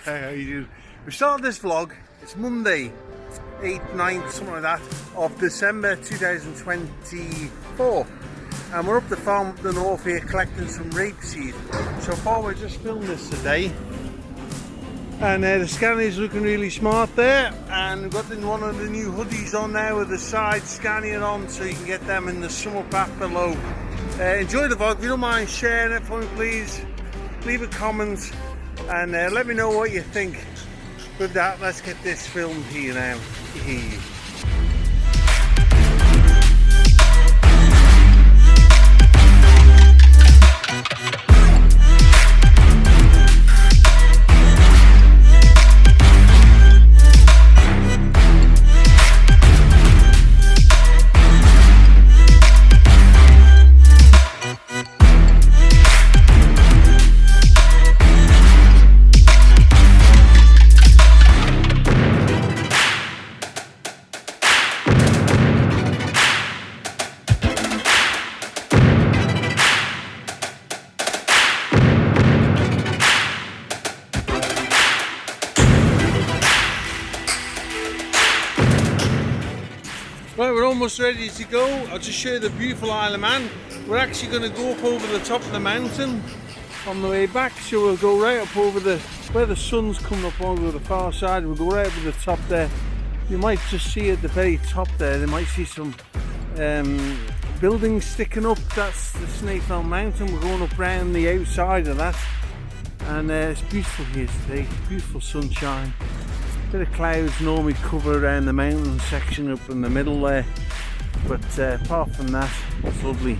How you doing? We started this vlog, it's Monday, 8th, 9th, something like that, of December 2024. And we're up the farm up the north here collecting some rapeseed. So far we're just filming this today. And the Scania's looking really smart there. And we've got one of the new hoodies on now with the side Scania on, so you can get them in the summer pack below. Enjoy the vlog. If you don't mind sharing it for me, please leave a comment and let me know what you think. With that, let's get this filmed here now. Right, we're almost ready to go. I'll just show you the beautiful Isle of Man. We're actually going to go up over the top of the mountain on the way back, so we'll go right up over where the sun's coming up over the far side. We'll go right over the top there. You might just see at the very top there, they might see some buildings sticking up. That's the Snæfell mountain. We're going up round the outside of that, and it's beautiful here today, beautiful sunshine. Bit of clouds normally cover around the mountain section up in the middle there, but apart from that, it's lovely.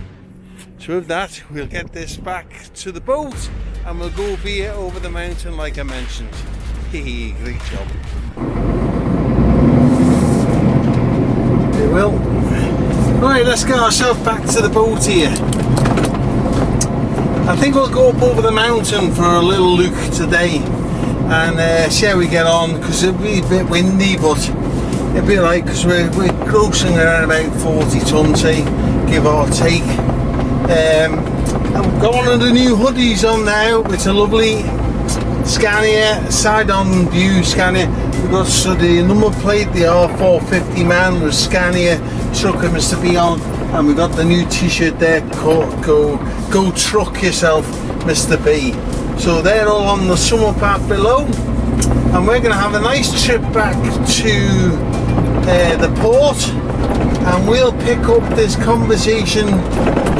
So with that, we'll get this back to the boat and we'll go via over the mountain like I mentioned. Hehe, great job. We will. Right, let's get ourselves back to the boat here. I think we'll go up over the mountain for a little look today and see how we get on, because it'll be a bit windy, but it'll be alright because we're grossing around about 40 tons, give or take. And we've got one of the new hoodies on now. It's a lovely Scania side-on view Scania. We've got the number plate, the R450 man with Scania trucker Mr. B on, and we've got the new t-shirt there, go truck yourself Mr. B. So they're all on the summer path below, and we're going to have a nice trip back to the port, and we'll pick up this conversation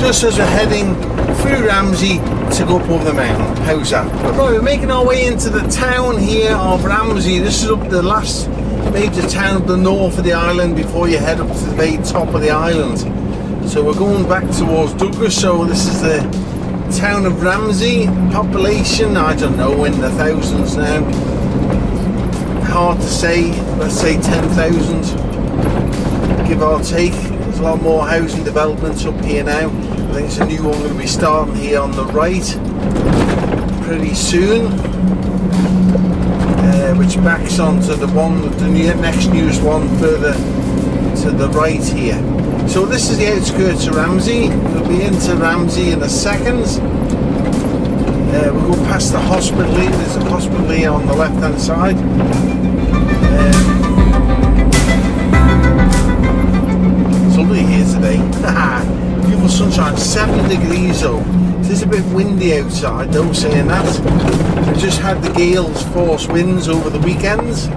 just as we're heading through Ramsey to go up over the mountain. How's that? Right, we're making our way into the town here of Ramsey. This is up the last major town up the north of the island before you head up to the very top of the island. So we're going back towards Douglas, so this is the town of Ramsey. Population, I don't know, in the thousands now. Hard to say, let's say 10,000, give or take. There's a lot more housing developments up here now. I think it's a new one going to be starting here on the right pretty soon, which backs onto the next newest one further to the right here. So this is the outskirts of Ramsey. We'll be into Ramsey in a second. We'll go past the hospital here. There's a hospital here on the left hand side. It's lovely here today. Beautiful sunshine, 7 degrees though. It is a bit windy outside though, saying that. We just had the gales force winds over the weekends. A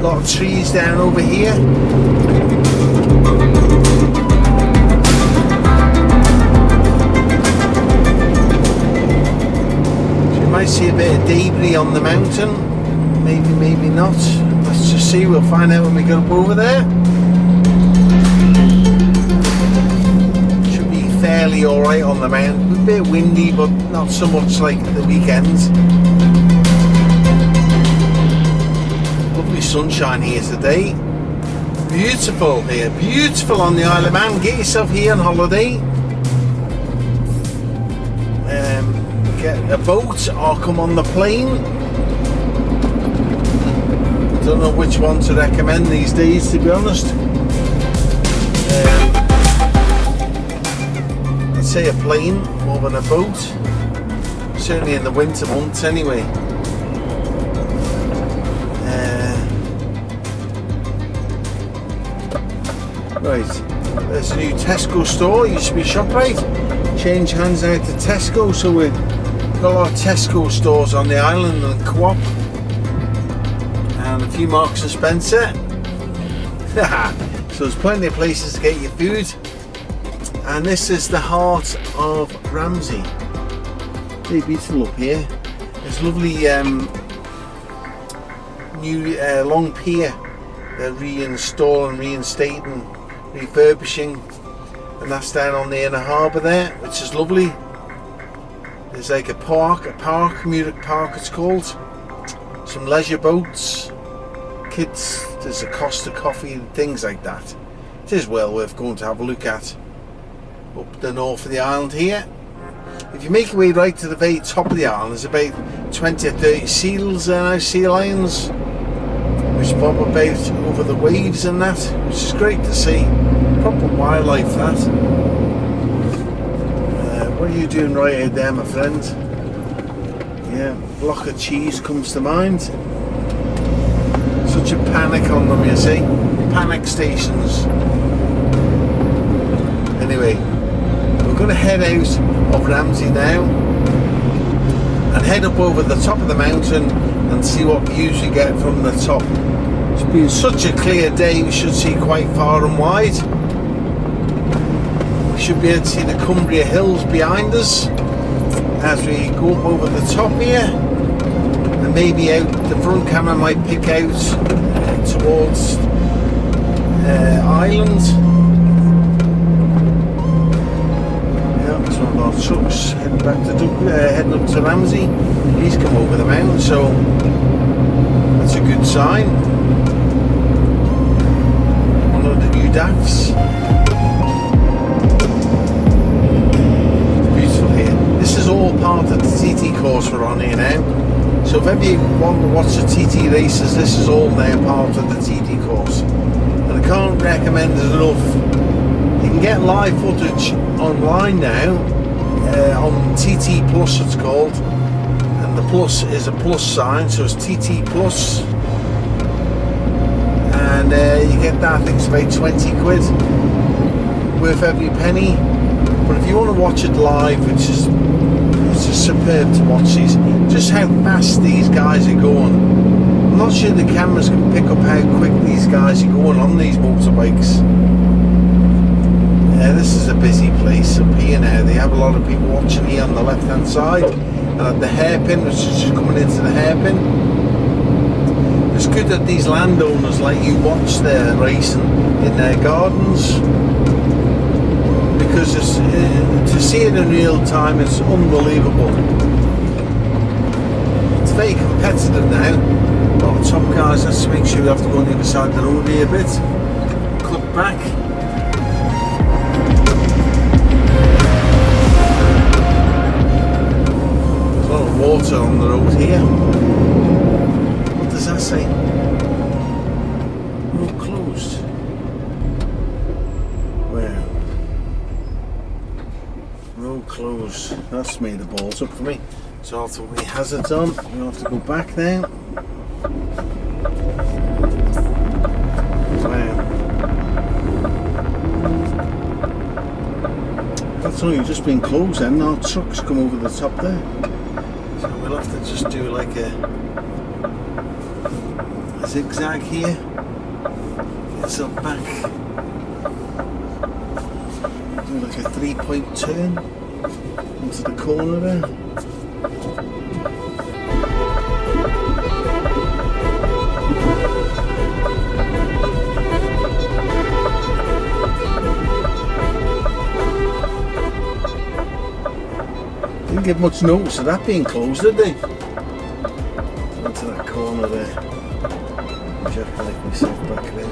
lot of trees down over here. Might see a bit of debris on the mountain, maybe not. Let's just see, we'll find out when we get up over there. Should be fairly alright on the mountain, a bit windy but not so much like the weekends. Lovely sunshine here today, beautiful here, beautiful on the Isle of Man. Get yourself here on holiday. Get a boat or come on the plane. Don't know which one to recommend these days, to be honest. I'd say a plane more than a boat, certainly in the winter months anyway. Right, there's a new Tesco store. It used to be ShopRite. Changed hands out to Tesco, so we've got a lot of Tesco stores on the island and Co-op. And a few Marks and Spencer. So there's plenty of places to get your food. And this is the heart of Ramsey. Very beautiful up here. It's lovely new long pier. They're reinstalling, reinstating, refurbishing, and that's down on the inner harbour there, which is lovely. There's like a commuter park it's called. Some leisure boats, kids, there's a Costa coffee and things like that. It is well worth going to have a look at. Up the north of the island here. If you make your way right to the very top of the island, there's about 20 or 30 seals there now, sea lions, which bob about over the waves and that, which is great to see. Proper wildlife, that. What are you doing right out there, my friend? Yeah, block of cheese comes to mind. Such a panic on them, you see. Panic stations. Anyway, we're going to head out of Ramsey now and head up over the top of the mountain and see what views we get from the top. It's been such a clear day, we should see quite far and wide. We should be able to see the Cumbria Hills behind us as we go up over the top here, and maybe out the front camera might pick out towards Island. Yeah, that's one of our trucks heading back to heading up to Ramsey. He's come over the mountain, so that's a good sign. One of the new DAFs. It's beautiful here. This is all part of the TT course we're on here now. So if ever you want to watch the TT races, this is all now part of the TT course. And I can't recommend it enough. You can get live footage online now, on TT Plus it's called. And the plus is a plus sign, so it's TT Plus. And you get that, I think it's about 20 quid. Worth every penny. But if you want to watch it live, it's just superb to watch these. Just how fast these guys are going. I'm not sure the cameras can pick up how quick these guys are going on these motorbikes. This is a busy place up here now. They have a lot of people watching here on the left hand side, and at the hairpin, which is just coming into the hairpin. It's good that these landowners let you watch their racing in their gardens, because to see it in real time is unbelievable. It's very competitive now. A lot of top cars. Let's make sure we have to go on the other side of the road here a bit. Cut back. There's a lot of water on the road here. What does that say? Road closed. Wow. Road closed. That's made the balls up for me. So I'll put my hazards on. We'll have to go back now. Wow. That's only just been closed then. Our trucks come over the top there. So we'll have to just do like a zigzag here. Get some back. Do like a 3-point turn into the corner there. Didn't give much notice of that being closed, did they? Into that corner there. Just like myself back there.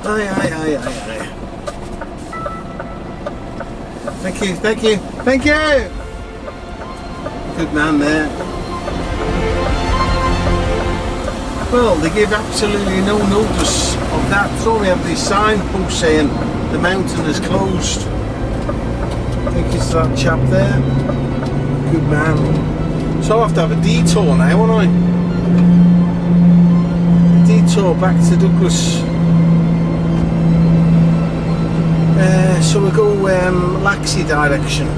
Aye. Thank you. Good man there. Well, they give absolutely no notice of that. It's only have this signpost saying the mountain is closed. I think it's that chap there. Good man. So I'll have to have a detour now, won't I? A detour back to Douglas. So we'll go Laxey direction.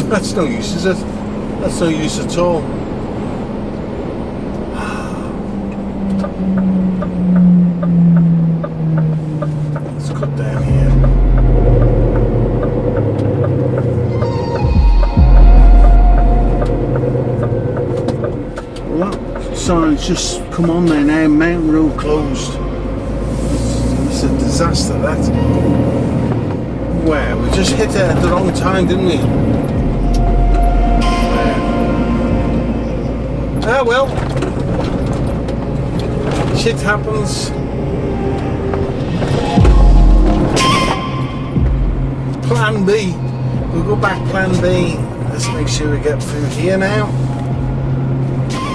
That's no use, is it? That's no use at all. Let's cut down here. Well, that sign's just come on there now. Mountain road closed. It's a disaster, that. Well, we just hit it at the wrong time, didn't we? Ah well, shit happens. Plan B. We'll go back plan B. Let's make sure we get through here now.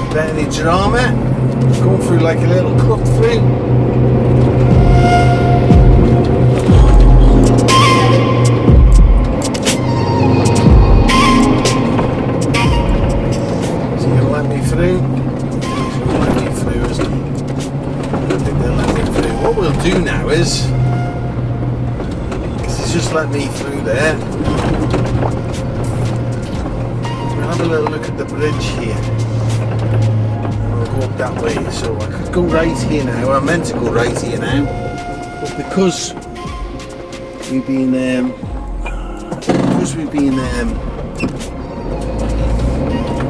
Without any drama. Going through like a little cut through. What we'll do now is, because he's just let me through there, we'll have a little look at the bridge here. And we'll go up that way. So I could go right here now. I meant to go right here now, but because we've been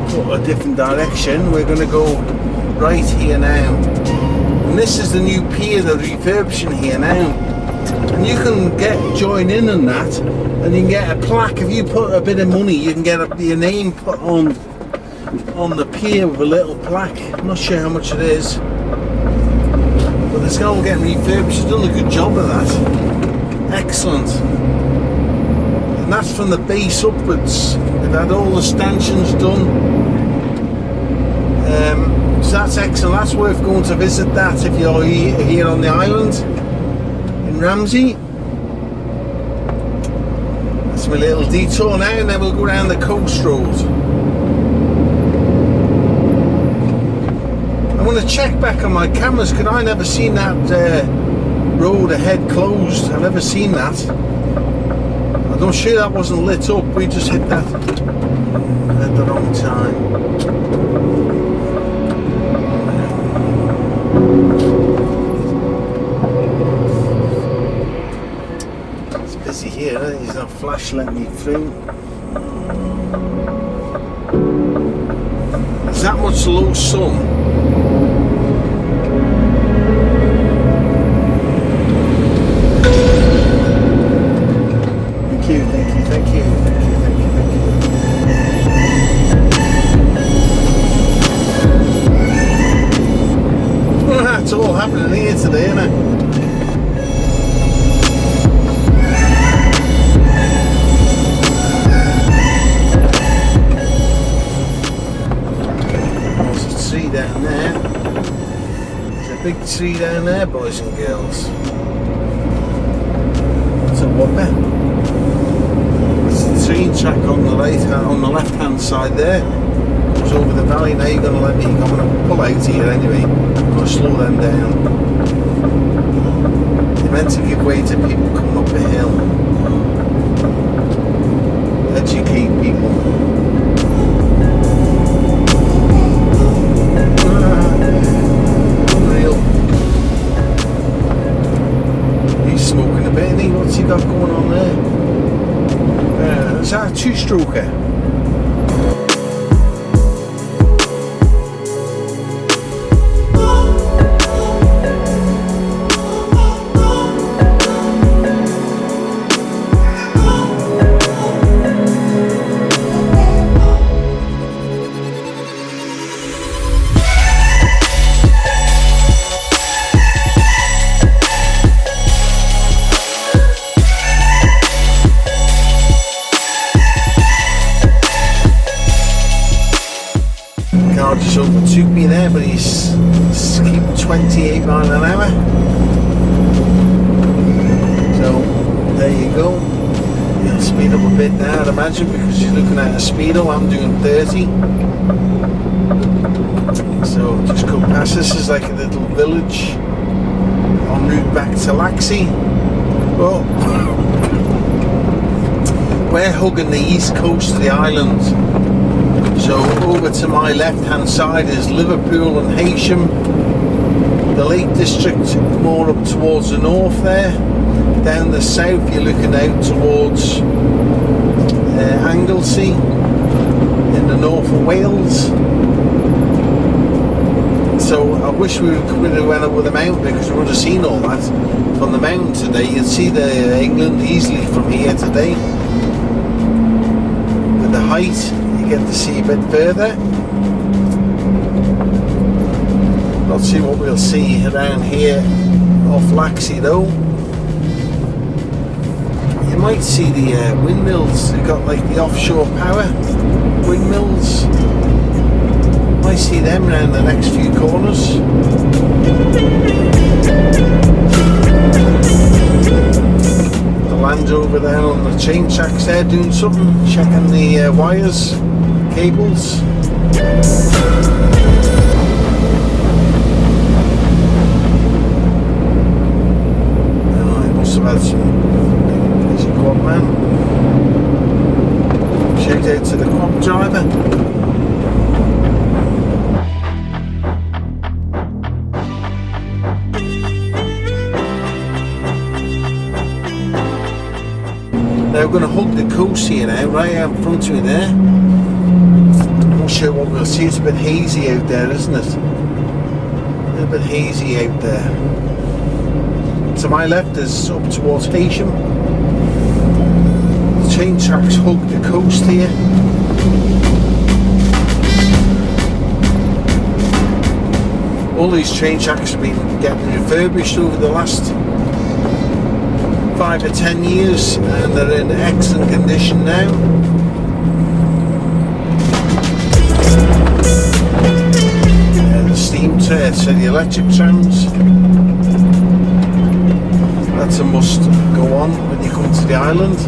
put a different direction, we're going to go right here now. And this is the new pier they're refurbishing here now. And you can join in on that, and you can get a plaque. If you put a bit of money, you can get your name put on the pier with a little plaque. I'm not sure how much it is, but it's all getting refurbished. They've done a good job of that. Excellent. And that's from the base upwards. They've had all the stanchions done. So that's excellent. That's worth going to visit that if you're here on the island in Ramsey. That's my little detour now, and then we'll go around the coast road. I'm going to check back on my cameras because I never seen that road ahead closed. I've never seen that. I'm sure that wasn't lit up. We just hit that at the wrong time. It's busy here, eh? There's no flash letting me through. There's that much low sun. Thank you. Well, it's all happening here today, isn't it? There's a tree down there. There's a big tree down there, boys and girls. It's a whopper. Train track on the left hand side there, goes over the valley. Now you're going to let me, I'm going to pull out here anyway. I'm going to slow them down. They're meant to give way to people coming up the hill. Educate people. Unreal. He's smoking a bit, isn't he? What's he got going on there? Is that a two-stroker? car just overtook me there, but he's keeping 28 miles an hour. So there you go. He'll speed up a bit now, I'd imagine, because he's looking at a speedo. I'm doing 30. So just come past. This is like a little village en route back to Laxey. Well, we're hugging the east coast of the island. So over to my left hand side is Liverpool and Heysham. The Lake District more up towards the north there. Down the south you're looking out towards Anglesey in the north of Wales. So I wish we could have went up with the mountain, because we would have seen all that from the mountain today. You'd see the England easily from here today. With the height you get to see a bit further. Not see what we'll see around here off Laxey though. You might see the windmills. They've got like the offshore power windmills. Might see them around the next few corners. The Land Rover there on the train tracks there doing something, checking the wires, cables. Oh, I must have had some. There's a quad man. Shout out to the quad driver. Now we're going to hug the coast here now, right out in front of me there. I'm not sure what we'll see. It's a bit hazy out there, isn't it? A little bit hazy out there. To my left is up towards Heysham. The train tracks hug the coast here. All these train tracks have been getting refurbished over the last 5 to 10 years, and they're in excellent condition now. The steam train, so the electric trams, that's a must go on when you come to the island.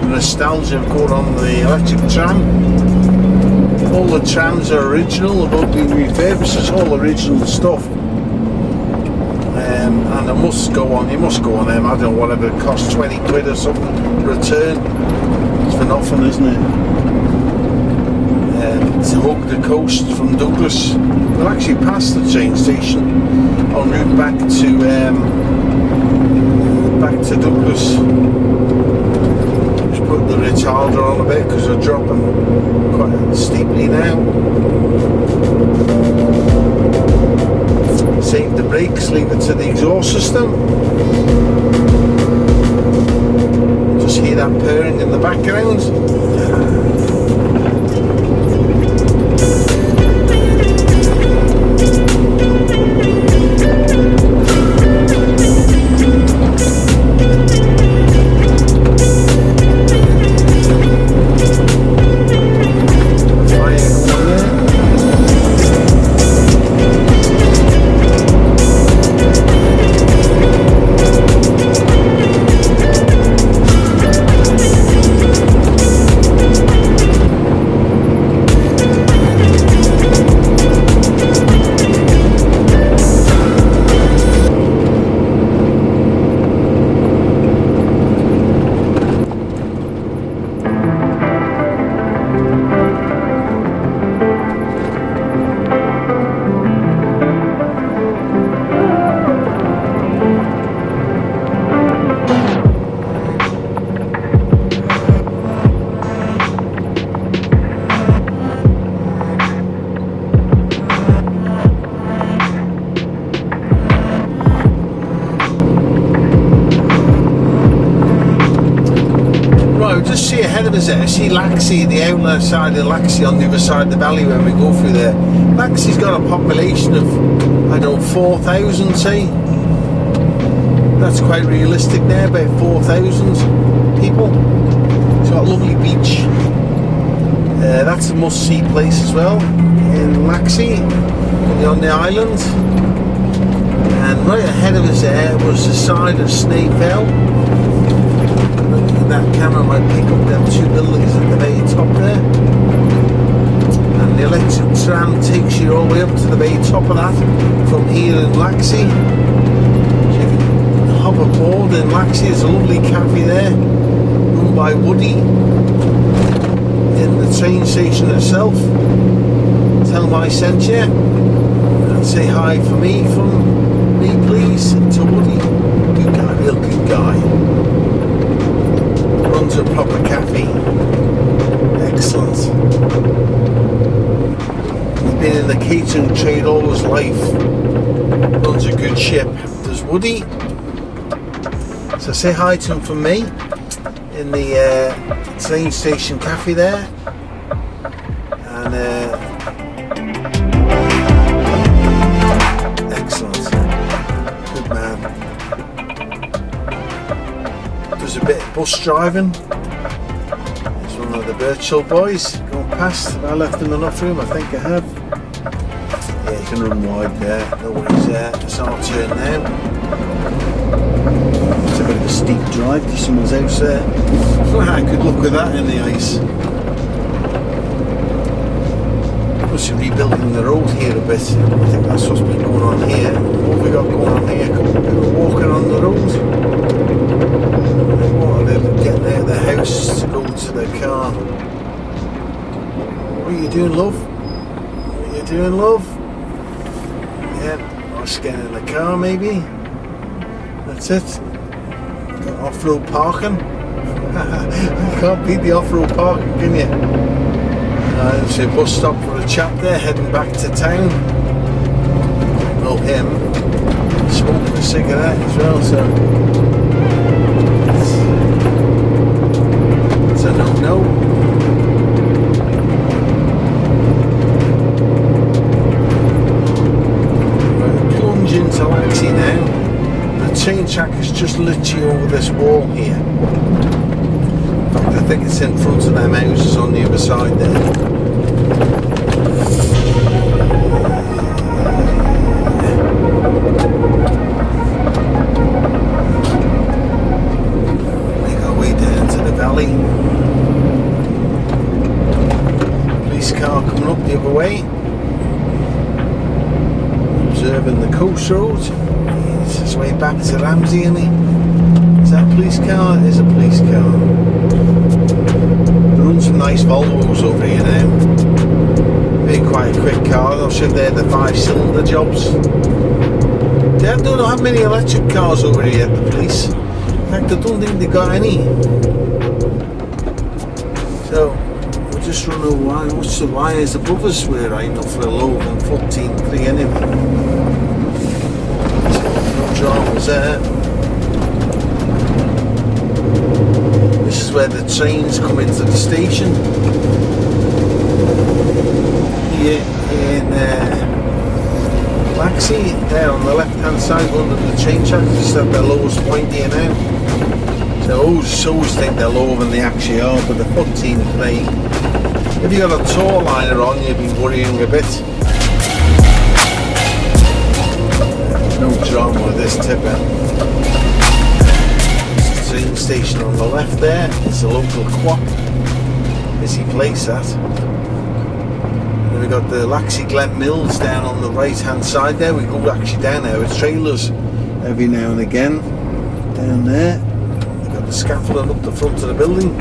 The nostalgia of going on the electric tram. All the trams are original, they've all been refurbished, it's all original stuff. And I must go on, you must go on them. I don't know, whatever it costs, 20 quid or something return. It's for nothing, isn't it? To hug the coast from Douglas. We'll actually pass the train station en route back to Douglas. Just put the retarder on a bit because they're dropping quite steeply now. Save the brakes, leave it to the exhaust system. Just hear that purring in the background. Just see ahead of us there, see Laxey, the outlet side of Laxey on the other side of the valley when we go through there. Laxey's got a population of, I don't know, 4,000 say. That's quite realistic there, about 4,000 people. It's got a lovely beach. That's a must-see place as well. Laxey on the island, and right ahead of us there was the side of Snakeville. Looking at that camera might pick up them two buildings at the very top there, and the electric tram takes you all the way up to the very top of that from here in Laxey. So you can hop aboard in Laxey. There's a lovely cafe there run by Woody in the train station itself. Tell him I sent you and say hi for me from me please to Woody. Good guy, real good guy. Runs a proper cafe. Excellent. He's been in the catering trade all his life. Runs a good ship. Does Woody. So say hi to him from me in the train station cafe there. And excellent. Good man. Does a bit of bus driving. There's one of the Birchill boys going past. Have I left him enough room? I think I have. Yeah, you can run wide there. Nobody's there. It's our turn now. It's a bit of a steep drive to someone's house there. Good luck with that in the ice. Must be rebuilding the road here a bit. I think that's what's been going on here. What have we got going on here? A couple of people walking on the road. What are they getting out of the house to go to their car? What are you doing, love? What are you doing, love? Yeah, let's get in the car maybe. That's it. Got off-road parking. You can't beat the off-road parking, can you? There's a bus stop for a chap there heading back to town. Well, him smoking a cigarette as well, so it's a no-no. We're plunge into Laxey now. The train track is just literally over this wall here. In fact, I think it's in front of them houses on the other side there. Make our way down to the valley. Police car coming up the other way. Observing the coast road. It's his way back to Ramsey, isn't he? Is that a police car? It is a police car. They run some nice Volvos over here now. Being quite a quick car, though, so they're the 5-cylinder jobs. They don't have many electric cars over here at the police. In fact, I don't think they got any. So, we'll just run over wire. What's the wires above us? We're right enough for a low than 14.3 anyway. No dramas there. This is where the trains come into the station. Here in Laxey, there on the left hand side under the train tracks, just at the lowest point here now. So I always think they're lower than they actually are, but the 14.3. If you got a tour liner on, you'd be worrying a bit. No drama with this tipper. Train station on the left there. It's a local co-op. Busy place that. Then we've got the Laxey Glen Mills down on the right hand side there. We go actually down there with trailers every now and again. Down there. We've got the scaffolding up the front of the building.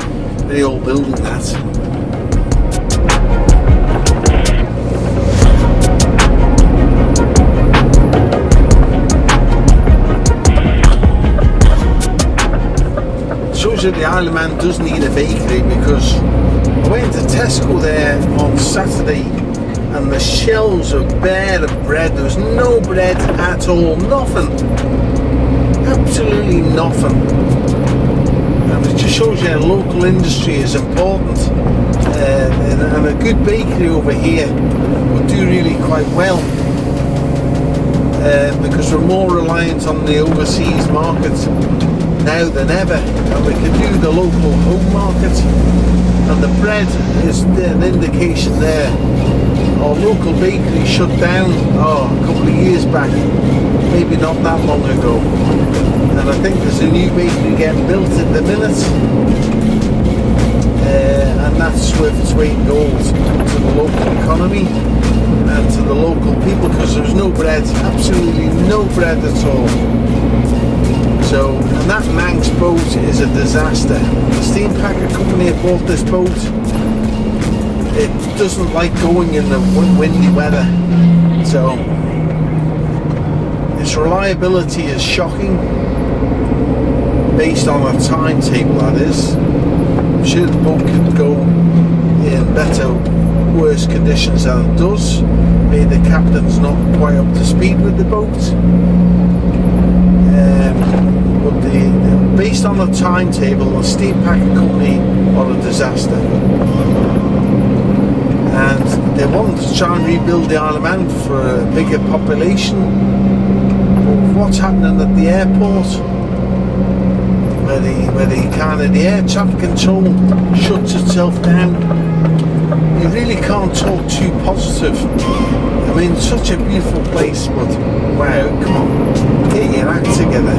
Very old building that. Shows you the Isle of Man does need a bakery, because I went to Tesco there on Saturday and the shelves are bare of bread. There was no bread at all, nothing, absolutely nothing. And it just shows you local industry is important, and a good bakery over here would do really quite well, because we're more reliant on the overseas markets now than ever, and we can do the local home market, and the bread is an indication there our local bakery shut down a couple of years back, maybe not that long ago, and I think there's a new bakery getting built at the minute, and that's worth its weight in gold to the local economy and to the local people, because there's no bread, absolutely no bread at all. So, and that Manx boat is a disaster. The steam packet company that bought this boat, it doesn't like going in the windy weather, so its reliability is shocking based on a timetable, that is. I'm sure the boat could go in better, worse conditions than it does. Maybe the captain's not quite up to speed with the boat, but based on the timetable, the steam packet company are a disaster. And they wanted to try and rebuild the Isle of Man for a bigger population. But what's happening at the airport, where the air traffic control shuts itself down, you really can't talk too positive. I mean, such a beautiful place, but wow, come on, get your act together.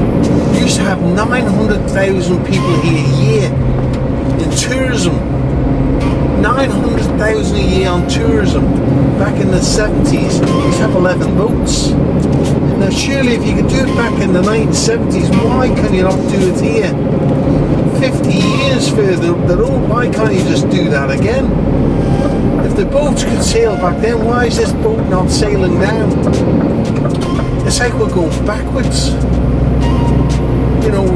We used to have 900,000 people here a year in tourism. 900,000 a year on tourism. Back in the 70s, we used to have 11 boats. Now surely if you could do it back in the 1970s, why can you not do it here? 50 years further up the road, why can't you just do that again? If the boats could sail back then, why is this boat not sailing now? It's like we're going backwards. You know,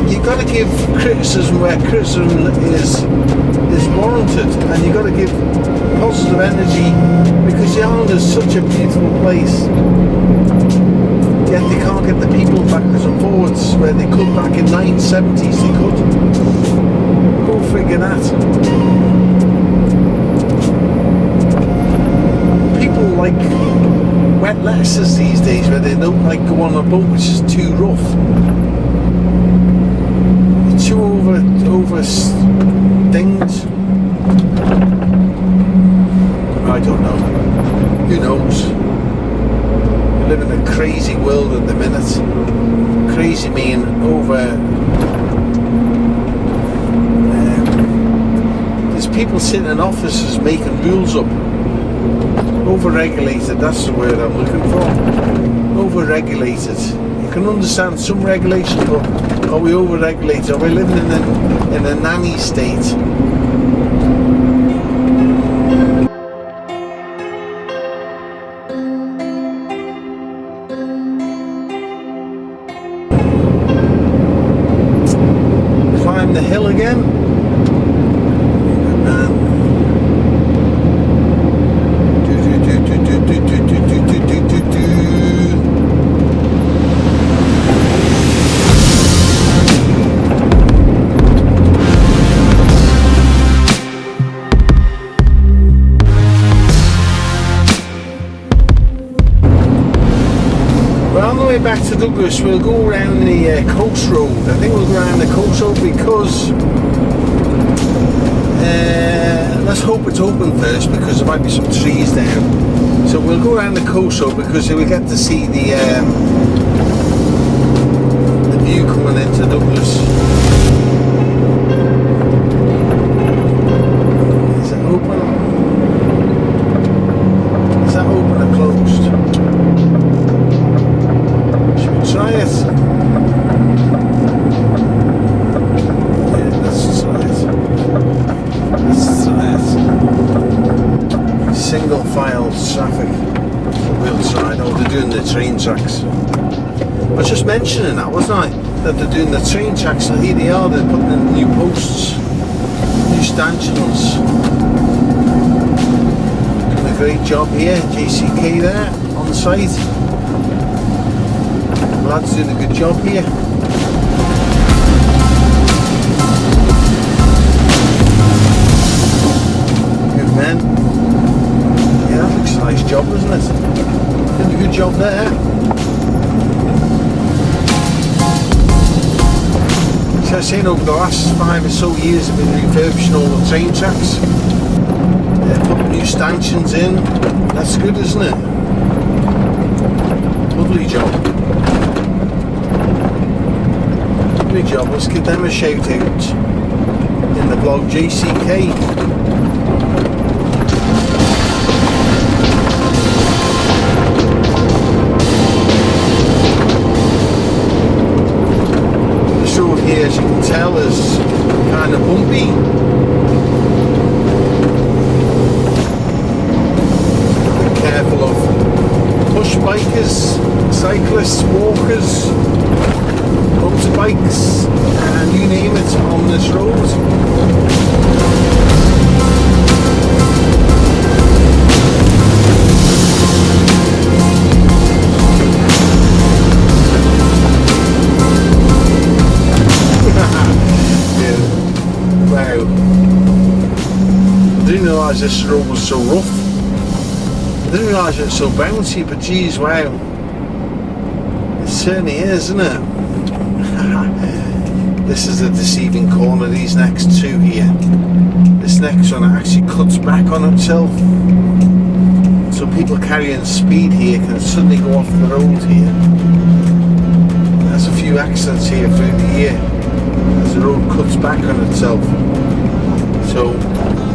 you got to give criticism where criticism is warranted, and you got to give positive energy, because the island is such a beautiful place. Yet they can't get the people backwards and forwards where they could back in 1970s. They could. Go figure that. People like wet lettuces these days, where they don't like go on a boat which is too rough. Too over things. I don't know. Who knows? We live in a crazy world at the minute. Crazy mean there's people sitting in offices making rules up. Over-regulated, that's the word I'm looking for. Over-regulated. You can understand some regulations, but are we over-regulated? Are we living in a nanny state? Climb the hill again. Back to Douglas, we'll go around the coast road. I think we'll go around the coast road because let's hope it's open first, because there might be some trees down. So we'll go around the coast road because we get to see the view coming into Douglas. Is it open? Is that open or closed? Try it. Yeah, let's try it. Let's try it. Single file traffic. We'll try it. Oh, they're doing the train tracks. I was just mentioning that, wasn't I? That they're doing the train tracks, so here they are, they're putting in new posts, new stanchions. Doing a great job here, JCK there, on site. Lads doing a good job here. Good men. Yeah, that looks a nice job, doesn't it? Doing a good job there. So I was saying, over the last 5 or so years I've been refurbishing all the train tracks. Putting new stanchions in. That's good, isn't it? Lovely job. Lovely job. Let's give them a shout out in the blog JCK. This road here, as you can tell, is kind of bumpy. Careful of push bikers, cyclists, walkers, motorbikes, and you name it on this road. Yeah. Wow. I didn't realise this road was so rough. I didn't realise it was so bouncy, but geez, wow. It certainly is, isn't it? This is a deceiving corner, these next two here. This next one actually cuts back on itself. So people carrying speed here can suddenly go off the road here. There's a few accidents here through the year as the road cuts back on itself. So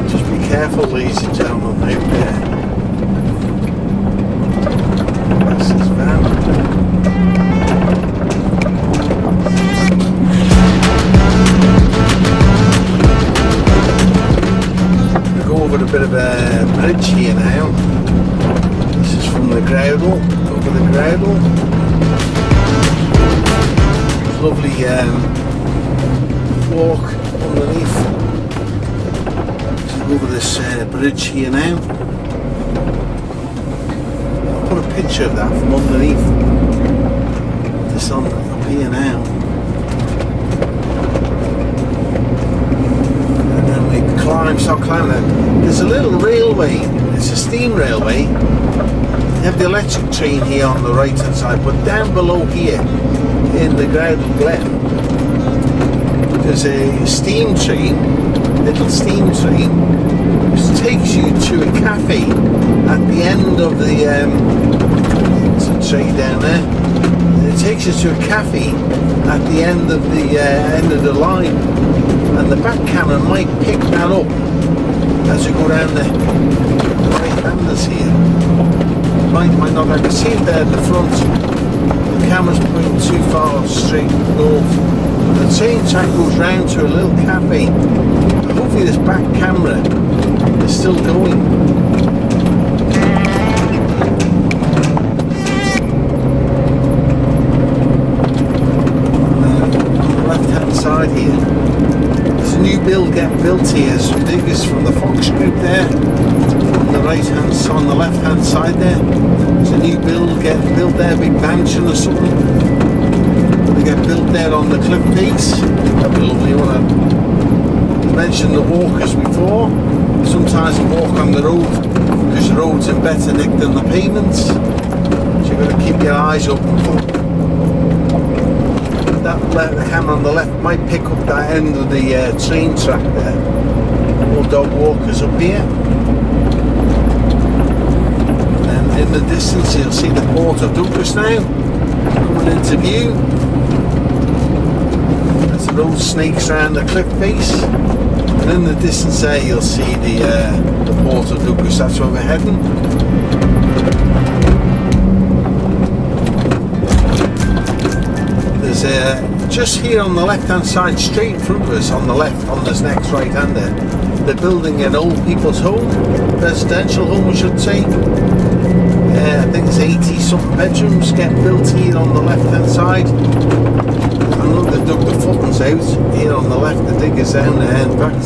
just be careful, ladies and gentlemen, out there. This is van. We go over a bit of a bridge here now. This is from the Groudle, over the Groudle. There's lovely walk underneath. So over this bridge here now. Put a picture of that from underneath. This on up here now. And then we start climbing. There's a little railway. It's a steam railway. You have the electric train here on the right hand side, but down below here in the Groudle Glen there's a steam train, little steam train, which takes you to a cafe at the end of the there's a train down there. It takes you to a cafe at the end of the line, and the back camera might pick that up as you go down the right-handers here. Might not. I can see it there at the front. The camera's pointing too far straight north. The train track goes round to a little cafe. Hopefully this back camera is still going. On the left hand side here, there's a new build getting built here. It's biggest from the Fox Group there. On the right hand side, on the left hand side there, there's a new build getting built there, big mansion or something. They get built there on the cliff face. That'd be lovely, wouldn't it? I mentioned the walkers before. Sometimes you walk on the road because the road's in better nick than the pavements. So you've got to keep your eyes open. The camera on the left might pick up that end of the train track there. More dog walkers up here. And in the distance you'll see the port of Douglas now coming into view. As the road snakes around the cliff face, and in the distance there you'll see the port of Douglas. That's where we're heading. There's just here on the left hand side, straight in front of us, on the left, on this next right hander, they're building an old people's home, residential home I should say. I think it's 80 something bedrooms getting built here on the left hand side. I know they dug the footings out here on the left, the diggers down there in fact.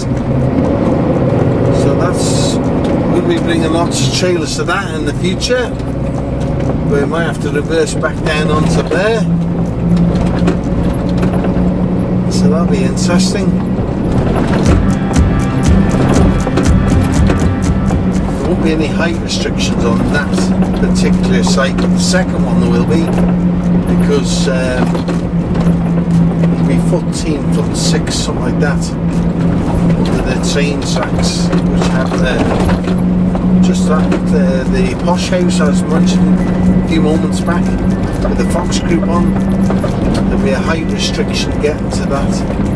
So that's, we'll be bringing lots of trailers to that in the future. We might have to reverse back down onto there. So that'll be interesting. There won't be any height restrictions on that particular site, but the second one there will be, because it'll be 14'6", something like that, under the train tracks which have just at the posh house I was mentioning a few moments back with the fox group on. There'll be a height restriction getting to that.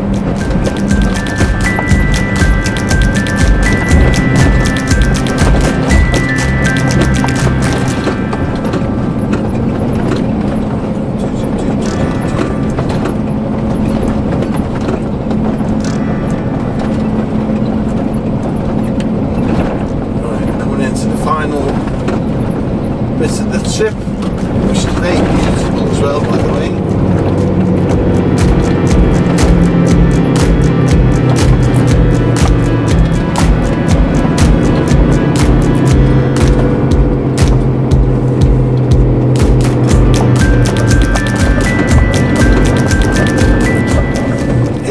Bits of the trip, which is very beautiful as well, by the way.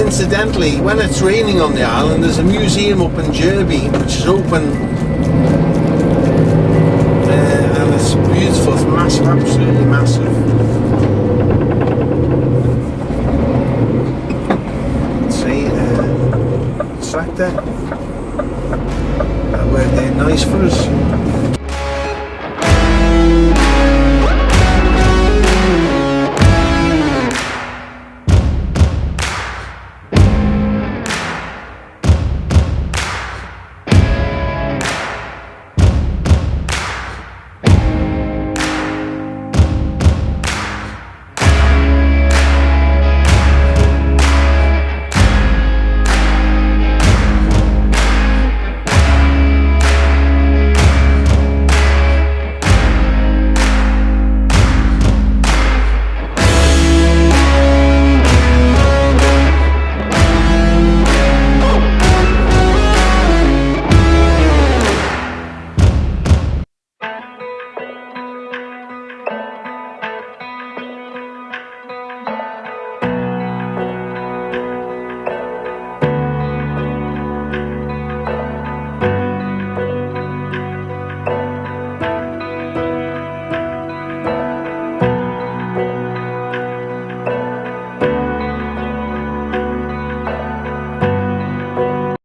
Incidentally, when it's raining on the island, there's a museum up in Derby which is open. It's beautiful, it's massive, absolutely massive.